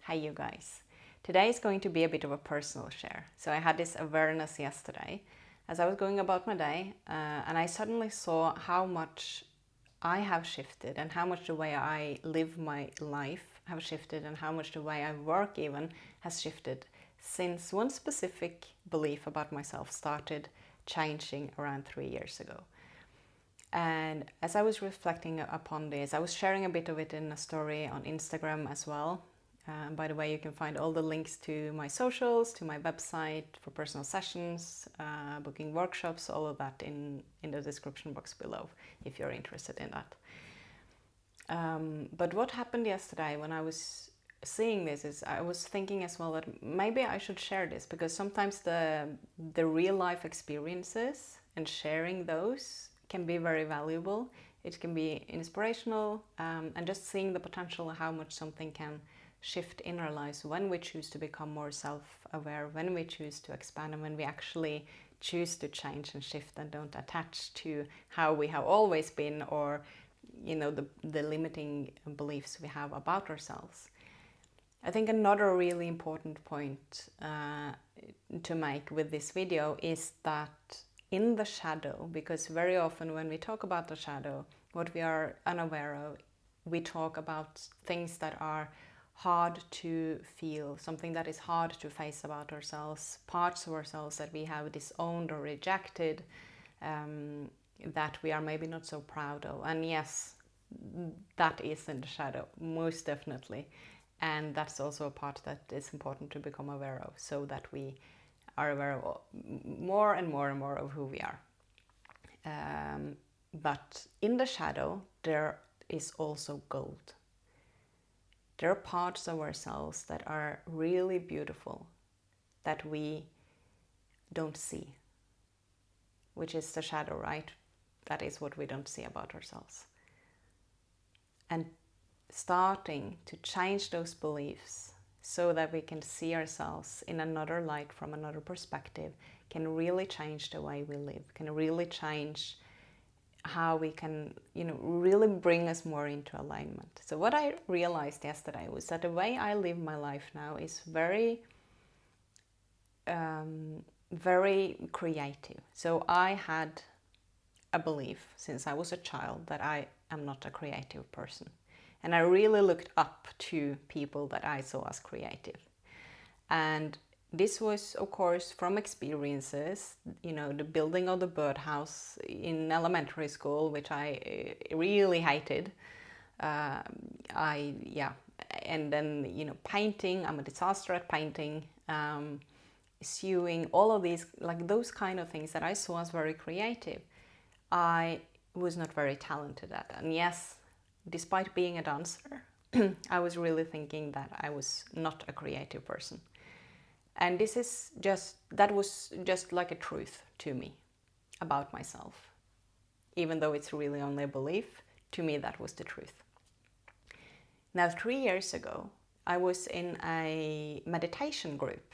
Hi you guys. Today is going to be a bit of a personal share. So I had this awareness yesterday as I was going about my day and I suddenly saw how much I have shifted and how much the way I live my life have shifted and how much the way I work even has shifted since one specific belief about myself started changing around 3 years ago. And as I was reflecting upon this, I was sharing a bit of it in a story on Instagram as well. By the way, you can find all the links to my socials, to my website for personal sessions, booking workshops, all of that in the description box below if you're interested in that. But what happened yesterday when I was seeing this is I was thinking as well that maybe I should share this, because sometimes the real life experiences and sharing those can be very valuable. It can be inspirational, and just seeing the potential of how much something can shift in our lives when we choose to become more self-aware, when we choose to expand, and when we actually choose to change and shift and don't attach to how we have always been, or the limiting beliefs we have about ourselves. I think another really important point to make with this video is that in the shadow, because very often when we talk about the shadow, what we are unaware of, we talk about things that are hard to feel, something that is hard to face about ourselves, parts of ourselves that we have disowned or rejected, that we are maybe not so proud of. And yes, that is in the shadow, most definitely. And that's also a part that is important to become aware of, so that we are aware of more and more and more of who we are. But in the shadow, there is also gold. There are parts of ourselves that are really beautiful that we don't see, which is the shadow, right? That is what we don't see about ourselves. And starting to change those beliefs so that we can see ourselves in another light, from another perspective, can really change the way we live, can really change how we can, really bring us more into alignment. So what I realized yesterday was that the way I live my life now is very, very creative. So I had a belief since I was a child that I am not a creative person. And I really looked up to people that I saw as creative. And this was, of course, from experiences, the building of the birdhouse in elementary school, which I really hated. And then, painting, I'm a disaster at painting, sewing, all of these, like those kind of things that I saw as very creative, I was not very talented at. And yes, despite being a dancer, I was really thinking that I was not a creative person. And that was just like a truth to me about myself. Even though it's really only a belief, to me that was the truth. Now, 3 years ago, I was in a meditation group.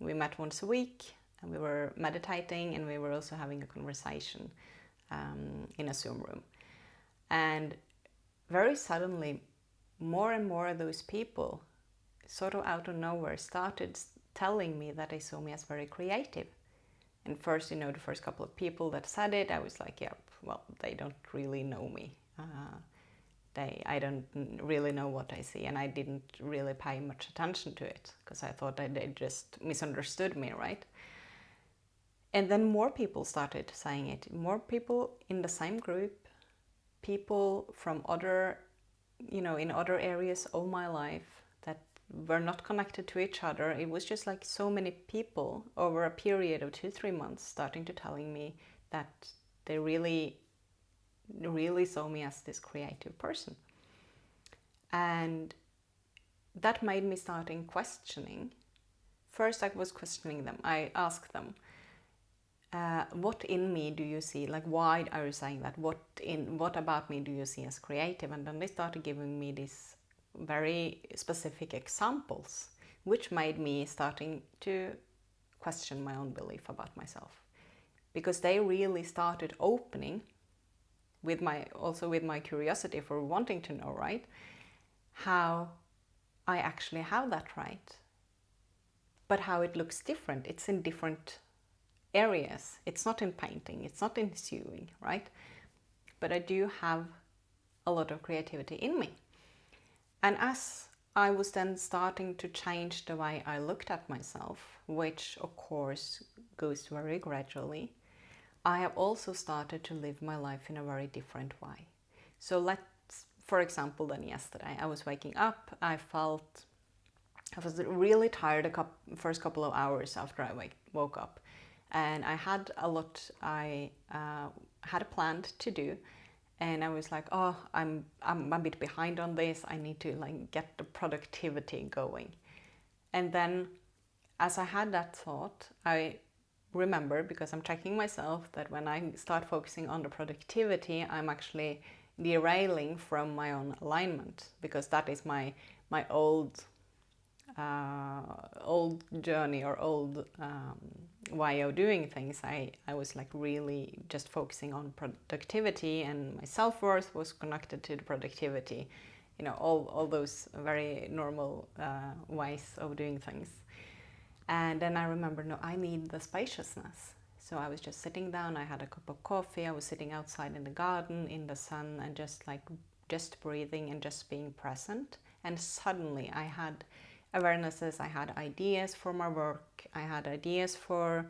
We met once a week and we were meditating, and we were also having a conversation in a Zoom room. And very suddenly, more and more of those people, sort of out of nowhere, started telling me that they saw me as very creative. And first, the first couple of people that said it, I was like, yeah, well, they don't really know me. I don't really know what I see, and I didn't really pay much attention to it because I thought that they just misunderstood me, right? And then more people started saying it. More people in the same group, people from other, in other areas of my life that were not connected to each other. It was just like so many people over a period of 2-3 months starting to telling me that they really saw me as this creative person. And that made me starting questioning. First, I was questioning them. I asked them, what in me do you see? Like, why are you saying that? What about me do you see as creative? And then they started giving me these very specific examples, which made me starting to question my own belief about myself, because they really started opening with my curiosity for wanting to know, right, how I actually have that right. But how it looks different, it's in different areas. It's not in painting, it's not in sewing, right? But I do have a lot of creativity in me. And as I was then starting to change the way I looked at myself, which of course goes very gradually, I have also started to live my life in a very different way. So let's, for example, then yesterday I was waking up, I was really tired first couple of hours after I woke up, and I had a lot I had planned to do, and I was like, oh, I'm a bit behind on this. I need to like get the productivity going. And then, as I had that thought, I remember, because I'm checking myself, that when I start focusing on the productivity, I'm actually derailing from my own alignment, because that is my old journey or old way of doing things. I was like really just focusing on productivity, and my self-worth was connected to the productivity, you know, all those very normal ways of doing things. And then I remember, no, I need the spaciousness. So I was just sitting down, I had a cup of coffee, I was sitting outside in the garden in the sun, and just breathing and just being present. And suddenly I had awarenesses, I had ideas for my work, I had ideas for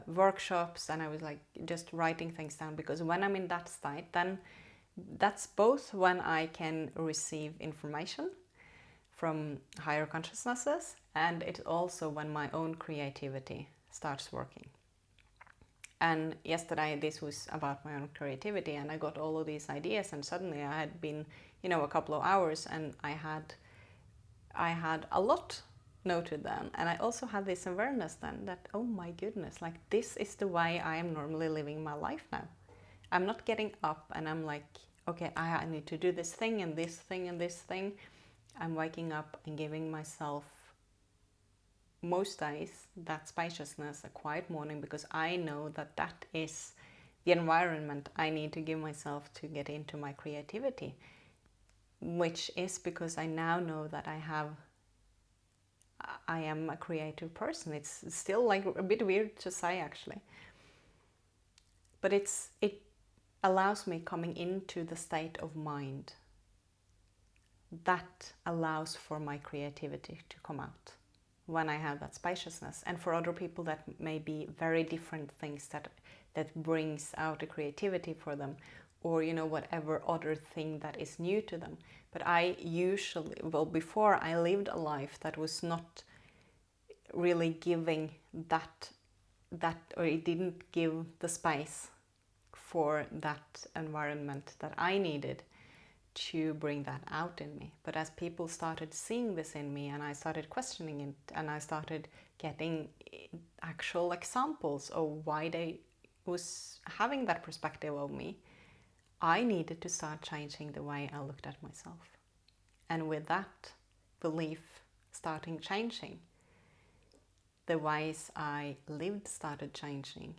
workshops, and I was like just writing things down, because when I'm in that state, then that's both when I can receive information from higher consciousnesses, and it's also when my own creativity starts working. And yesterday this was about my own creativity, and I got all of these ideas, and suddenly I had been, you know, a couple of hours, and I had a lot noted down. And I also had this awareness then that, oh my goodness, like this is the way I am normally living my life now. I'm not getting up and I'm like, okay, I need to do this thing and this thing and this thing. I'm waking up and giving myself, most days, that spaciousness, a quiet morning, because I know that that is the environment I need to give myself to get into my creativity, which is because I now know that I am a creative person. It's still like a bit weird to say, actually, but it allows me coming into the state of mind that allows for my creativity to come out when I have that spaciousness. And for other people, that may be very different things that brings out the creativity for them, or, you know, whatever other thing that is new to them. But I usually, well, before, I lived a life that was not really giving that, or it didn't give the space for that environment that I needed to bring that out in me. But as people started seeing this in me, and I started questioning it, and I started getting actual examples of why they was having that perspective of me, I needed to start changing the way I looked at myself. And with that belief starting changing, the ways I lived started changing,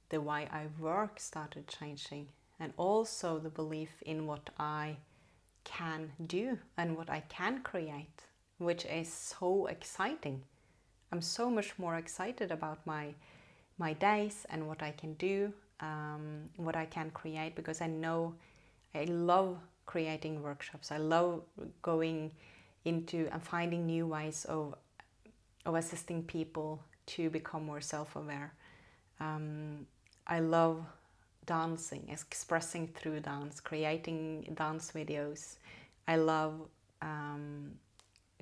the way I work started changing, and also the belief in what I can do and what I can create, which is so exciting. I'm so much more excited about my days and what I can do, what I can create, because I know I love creating workshops. I love going into and finding new ways of assisting people to become more self-aware. I love dancing, expressing through dance, creating dance videos. I love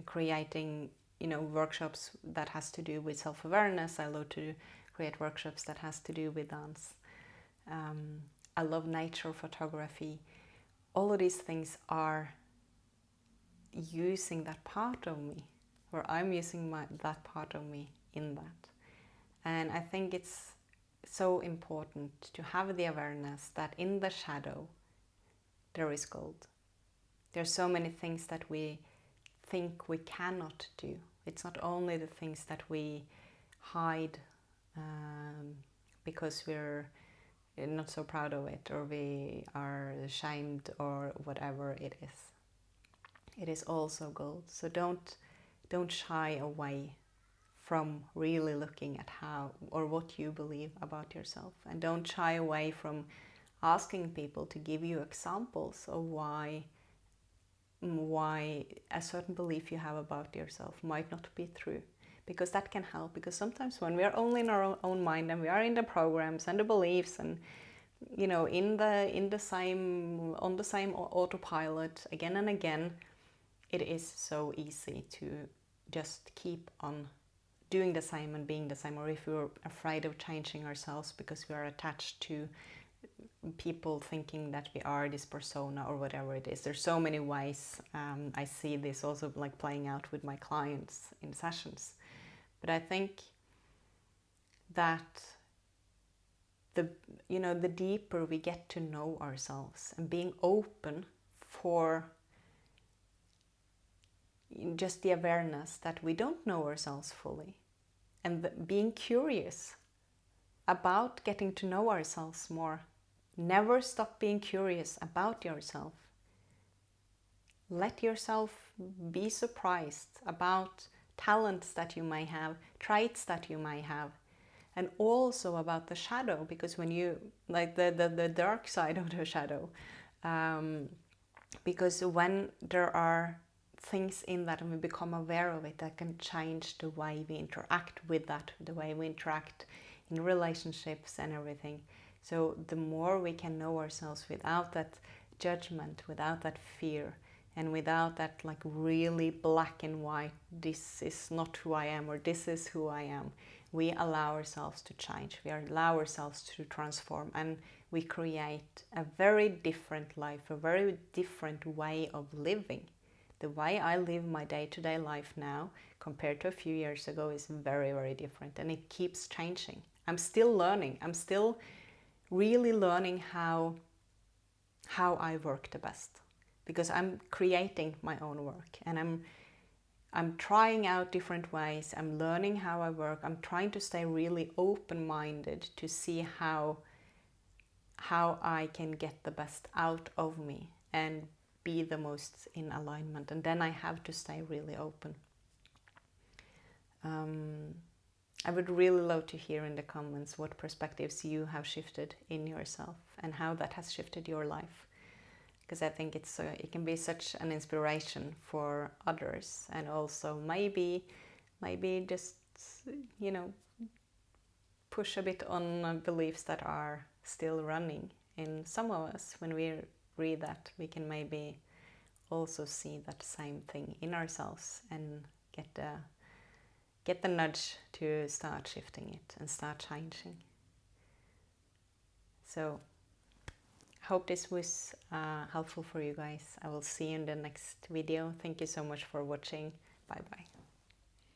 creating, you know, workshops that has to do with self-awareness. I love to create workshops that has to do with dance. I love nature photography. All of these things are using that part of me, or I'm using that part of me in that. And I think it's so important to have the awareness that in the shadow there is gold. There's so many things that we think we cannot do. It's not only the things that we hide because we're not so proud of it, or we are ashamed, or whatever it is. it is also gold. So don't shy away from really looking at how or what you believe about yourself, and don't shy away from asking people to give you examples of why a certain belief you have about yourself might not be true, because that can help. Because sometimes when we are only in our own mind and we are in the programs and the beliefs and in the same on the same autopilot again and again, it is so easy to just keep on doing the same and being the same. Or if we're afraid of changing ourselves because we are attached to people thinking that we are this persona or whatever it is. There's so many ways. I see this also like playing out with my clients in sessions. But I think that the deeper we get to know ourselves and being open for just the awareness that we don't know ourselves fully, and being curious about getting to know ourselves more. Never stop being curious about yourself. Let yourself be surprised about talents that you may have, traits that you may have, and also about the shadow, because when you, like the dark side of the shadow, because when there are things in that and we become aware of it, that can change the way we interact with that, the way we interact in relationships and everything. So the more we can know ourselves without that judgment, without that fear, and without that like really black and white, this is not who I am or this is who I am, we allow ourselves to change, we allow ourselves to transform, and we create a very different life, a very different way of living. The way I live my day-to-day life now compared to a few years ago is very, very different, and it keeps changing. I'm still learning. I'm still really learning how I work the best, because I'm creating my own work, and I'm trying out different ways. I'm learning how I work. I'm trying to stay really open-minded to see how I can get the best out of me and be the most in alignment. And then I have to stay really open. I would really love to hear in the comments what perspectives you have shifted in yourself and how that has shifted your life. Because I think it can be such an inspiration for others, and also maybe just push a bit on beliefs that are still running in some of us. When we read that, we can maybe also see that same thing in ourselves and get the nudge to start shifting it and start changing. So I hope this was helpful for you guys. I will see you in the next video. Thank you so much for watching. Bye bye.